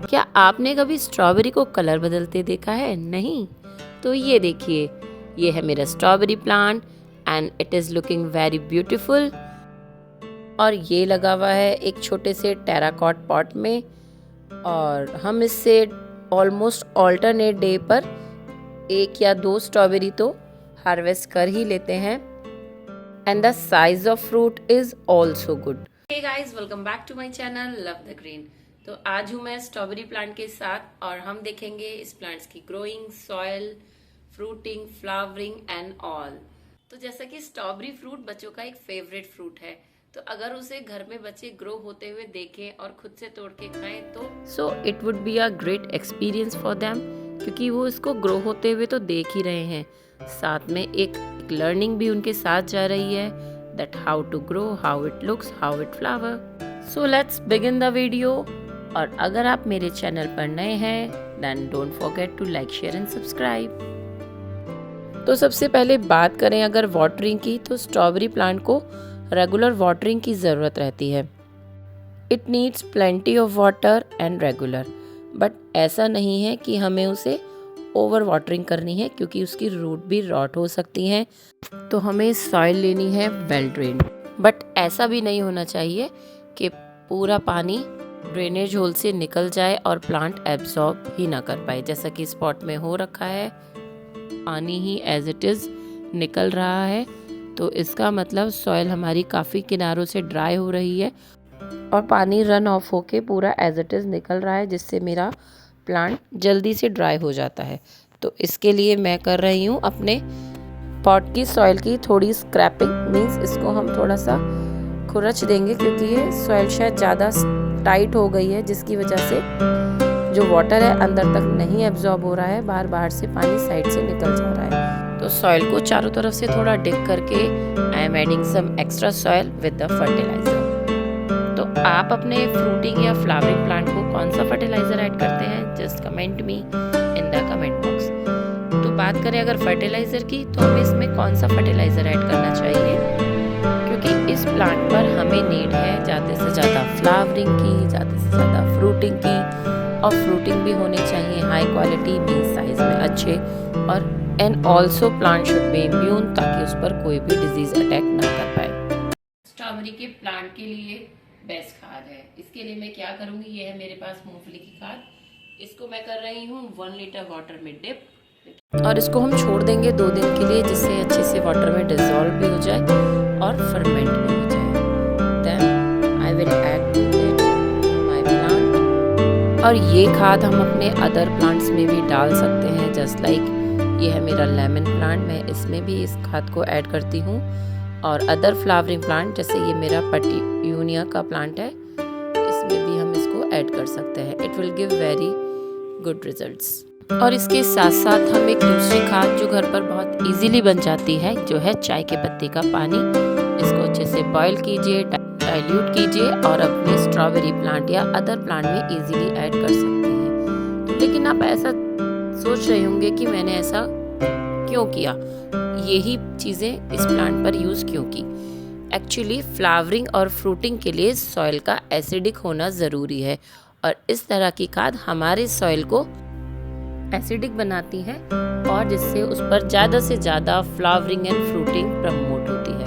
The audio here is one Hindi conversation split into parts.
क्या आपने कभी स्ट्रॉबेरी को कलर बदलते देखा है? नहीं? तो ये देखिए, ये है मेरा strawberry plant and it is looking very beautiful. और ये लगा हुआ है एक छोटे से टेराकॉट पॉट में, और हम इससे ऑलमोस्ट ऑल्टरनेट डे पर 1 या 2 स्ट्रॉबेरी तो हार्वेस्ट कर ही लेते हैं। And the size of fruit is also good. Hey guys, welcome back to my channel love the green. तो आज हूँ मैं स्ट्रॉबेरी प्लांट के साथ और हम देखेंगे इस प्लांट्स की growing, soil, fruiting, flowering and all. तो जैसा कि स्ट्रॉबेरी फ्रूट बच्चों का एक फेवरेट फ्रूट है, तो अगर उसे घर में बच्चे ग्रो होते हुए देखें और खुद से तोड़ के खाएं तो so it would be a great experience for them, क्योंकि वो इसको ग्रो होते हुए तो देख ही रहे हैं, साथ में एक लर्निंग भी उनके साथ जा रही है that how to grow, how it looks, how it flower. So let's begin the video. और अगर आप मेरे चैनल पर नए हैं then don't forget to like, share and subscribe. तो सबसे पहले बात करें अगर वाटरिंग की, तो स्ट्रॉबेरी प्लांट को रेगुलर वाटरिंग की ज़रूरत रहती है। It needs plenty of water and regular, but ऐसा नहीं है कि हमें उसे ओवर वाटरिंग करनी है, क्योंकि उसकी रूट भी रॉट हो सकती हैं। तो हमें सॉइल लेनी है वेल ड्रेन्ड, बट ऐसा भी नहीं होना चाहिए कि पूरा पानी ड्रेनेज होल से निकल जाए और प्लांट एब्जॉर्ब ही ना कर पाए, जैसा कि स्पॉट में हो रखा है। पानी ही एज इट इज़ निकल रहा है, तो इसका मतलब सॉइल हमारी काफ़ी किनारों से ड्राई हो रही है और पानी रन ऑफ होके पूरा एज इट इज़ निकल रहा है, जिससे मेरा प्लांट जल्दी से ड्राई हो जाता है। तो इसके लिए मैं कर रही हूँ अपने पॉट की सॉइल की थोड़ी स्क्रैपिंग, मीन्स इसको हम थोड़ा सा खुरच देंगे, क्योंकि ये सॉइल शायद ज़्यादा टाइट हो गई है, जिसकी वजह से जो वाटर है अंदर तक नहीं एब्जॉर्ब हो रहा है, बाहर से पानी साइड से निकल जा रहा है। तो सॉइल को चारों तरफ से थोड़ा डिग करके I am adding some extra soil with the fertiliser. तो आप अपने फ्रूटिंग या फ्लावरिंग प्लांट को कौन सा फर्टिलाइजर ऐड करते हैं, just comment me in the comment box. तो बात करें अगर फर्टिलाइजर की, तो हमें इसमें कौन सा फर्टिलाइजर ऐड करना चाहिए, क्योंकि इस प्लांट पर हमें नीड है ज़्यादा से ज़्यादा फ्लावरिंग की, ज़्यादा से ज़्यादा फ्रूटिंग की, और फ्रूटिंग भी होनी चाहिए हाई क्वालिटी, मीन्स साइज में अच्छे, और and also plant should be immune, ताकि उस पर कोई भी डिजीज अटैक ना कर पाए। स्ट्रॉबेरी के प्लांट के लिए बेस्ट खाद है। इसके लिए मैं क्या करूँगी, ये है मेरे पास मूंगफली की खाद। इसको मैं कर रही हूँ 1 लीटर वाटर में डिप, और इसको हम छोड़ देंगे 2 दिन के लिए, जिससे अच्छे से वाटर में डिजोल्व भी हो जाए और फर्मेंट भी हो जाए। Then I will add it my plant. और ये खाद हम अपने अदर प्लांट्स में भी डाल सकते हैं, जस्ट लाइक ये है मेरा लेमन प्लांट, मैं इसमें भी इस खाद को ऐड करती हूँ। और अदर फ्लावरिंग प्लांट, जैसे ये मेरा पेटूनिया का प्लांट है, इसमें भी हम इसको ऐड कर सकते हैं। It will give very good results. और इसके साथ साथ हम एक दूसरी खाद जो घर पर बहुत इजीली बन जाती है, जो है चाय के पत्ती का पानी। इसको अच्छे से बॉईल कीजिए, डाइल्यूट कीजिए और अपने स्ट्रॉबेरी प्लांट या अदर प्लांट में इजीली ऐड कर सकते हैं। लेकिन आप ऐसा सोच रहे होंगे कि मैंने ऐसा क्यों किया, यही चीज़ें इस प्लांट पर यूज़ क्यों की। एक्चुअली फ्लावरिंग और फ्रूटिंग के लिए सॉइल का एसिडिक होना ज़रूरी है, और इस तरह की खाद हमारे सॉइल को एसिडिक बनाती है, और जिससे उस पर ज़्यादा से ज़्यादा फ्लावरिंग एंड फ्रूटिंग प्रमोट होती है।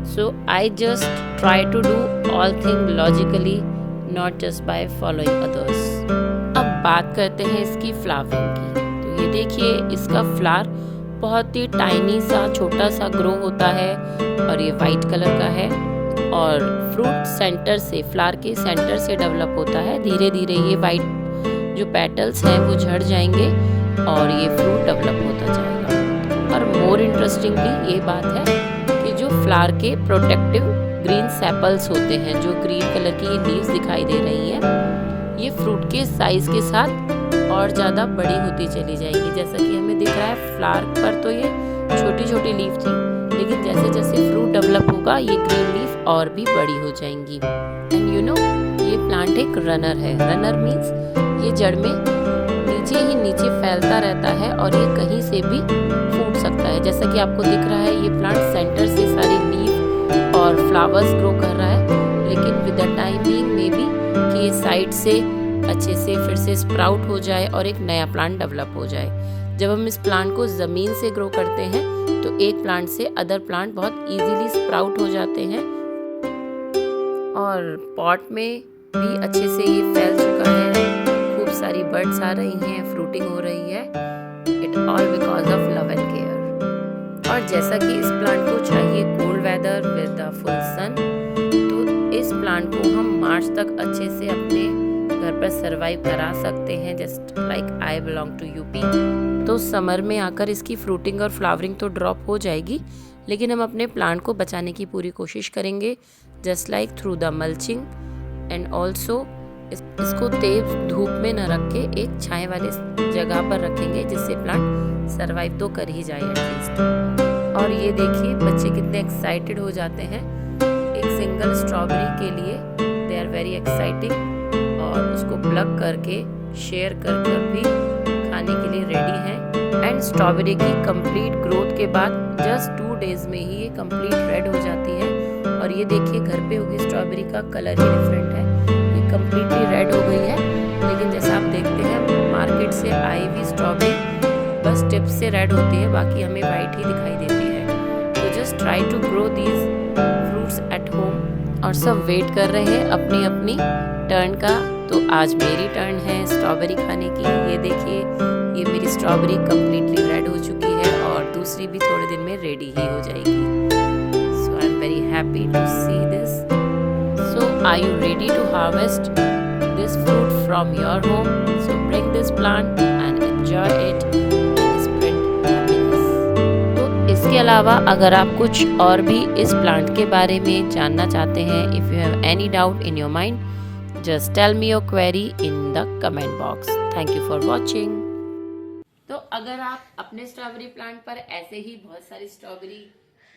So I just try to do all thing logically, not just by following others. अब बात करते हैं इसकी फ्लावरिंग की। तो ये देखिए, इसका फ्लावर बहुत ही टाइनी सा, छोटा सा ग्रो होता है, और ये वाइट कलर का है, और फ्रूट सेंटर से, फ्लावर के सेंटर से डेवलप होता है। धीरे धीरे ये वाइट जो पेटल्स हैं वो झड़ जाएंगे और ये फ्रूट डेवलप होता जाएगा। और मोर इंटरेस्टिंगली ये बात है कि जो फ्लावर के प्रोटेक्टिव ग्रीन सेपल्स होते हैं, जो ग्रीन कलर की लीव्स दिखाई दे रही हैं, ये फ्रूट के साइज के साथ और ज़्यादा बड़ी होती चली जाएगी। जैसा कि हमें दिख रहा है फ्लावर पर तो ये छोटी छोटी लीफ थी, लेकिन जैसे जैसे फ्रूट डेवलप होगा ये ग्रीन लीफ और भी बड़ी हो जाएंगी। एंड यू नो, ये प्लांट एक रनर है। रनर मीन्स ये जड़ में नीचे ही नीचे फैलता रहता है, और ये कहीं से भी फूट सकता है। जैसा कि आपको दिख रहा है, ये प्लांट सेंटर से सारी लीफ और फ्लावर्स ग्रो कर रहा है, लेकिन with the timing may be कि ये साइड से अच्छे से फिर से स्प्राउट हो जाए और एक नया प्लांट डेवलप हो जाए। जब हम इस प्लांट को ज़मीन से ग्रो करते हैं तो एक प्लांट से अदर प्लांट बहुत इजीली स्प्राउट हो जाते हैं और पॉट में भी अच्छे से ये फैल चुका है। खूब सारी बर्ड्स आ रही हैं, फ्रूटिंग हो रही है। It all because of love and care. और जैसा कि इस प्लांट को चाहिए cold weather with the full sun, तो इस प्लांट को हम मार्च तक अच्छे से अपने घर पर सरवाइव करा सकते हैं। Just like I belong to UP, तो समर में आकर इसकी फ्रूटिंग और फ्लावरिंग तो ड्रॉप हो जाएगी, लेकिन हम अपने प्लांट को बचाने की पूरी कोशिश करेंगे, just like through the mulching and also इसको तेज धूप में न रख के एक छाए वाले जगह पर रखेंगे, जिससे प्लांट सरवाइव तो कर ही जाए एटलीस्ट। और ये देखिए बच्चे कितने एक्साइटेड हो जाते हैं एक सिंगल स्ट्रॉबेरी के लिए। दे आर वेरी एक्साइटिंग और उसको प्लग करके शेयर कर भी खाने के लिए रेडी हैं। एंड स्ट्रॉबेरी की कंप्लीट ग्रोथ के बाद जस्ट 2 डेज में ही ये कंप्लीट रेड हो जाती है। और ये देखिए घर पे होगी स्ट्रॉबेरी का कलर ही डिफरेंट है, ये कंप्लीटली रेड हो गई है। लेकिन जैसा आप देखते हैं मार्केट से आई हुई स्ट्रॉबेरी बस टिप्स से रेड होती है, बाकी हमें वाइट ही दिखाई देती है। तो just try to grow these fruits at home. और सब वेट कर रहे हैं अपनी अपनी टर्न का। तो आज मेरी टर्न है स्ट्रॉबेरी खाने की। ये देखिए ये मेरी स्ट्रॉबेरी कंप्लीटली रेड हो चुकी है और दूसरी भी थोड़े दिन में रेडी ही हो जाएगी। So I am very happy to see this. So are you ready to harvest this fruit from your home? So bring this plant and enjoy it and spread happiness. तो इसके अलावा अगर आप कुछ और भी इस प्लांट के बारे में जानना चाहते हैं, if you have any doubt in your mind, just tell me your query in the comment box. Thank you for watching. तो अगर आप अपने स्ट्रॉबेरी प्लांट पर ऐसे ही बहुत सारी स्ट्रॉबेरी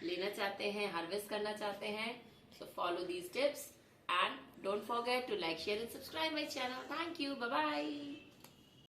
लेना चाहते हैं, हार्वेस्ट करना चाहते हैं, so follow these tips and don't forget to like, share and subscribe my channel. Thank you. Bye bye.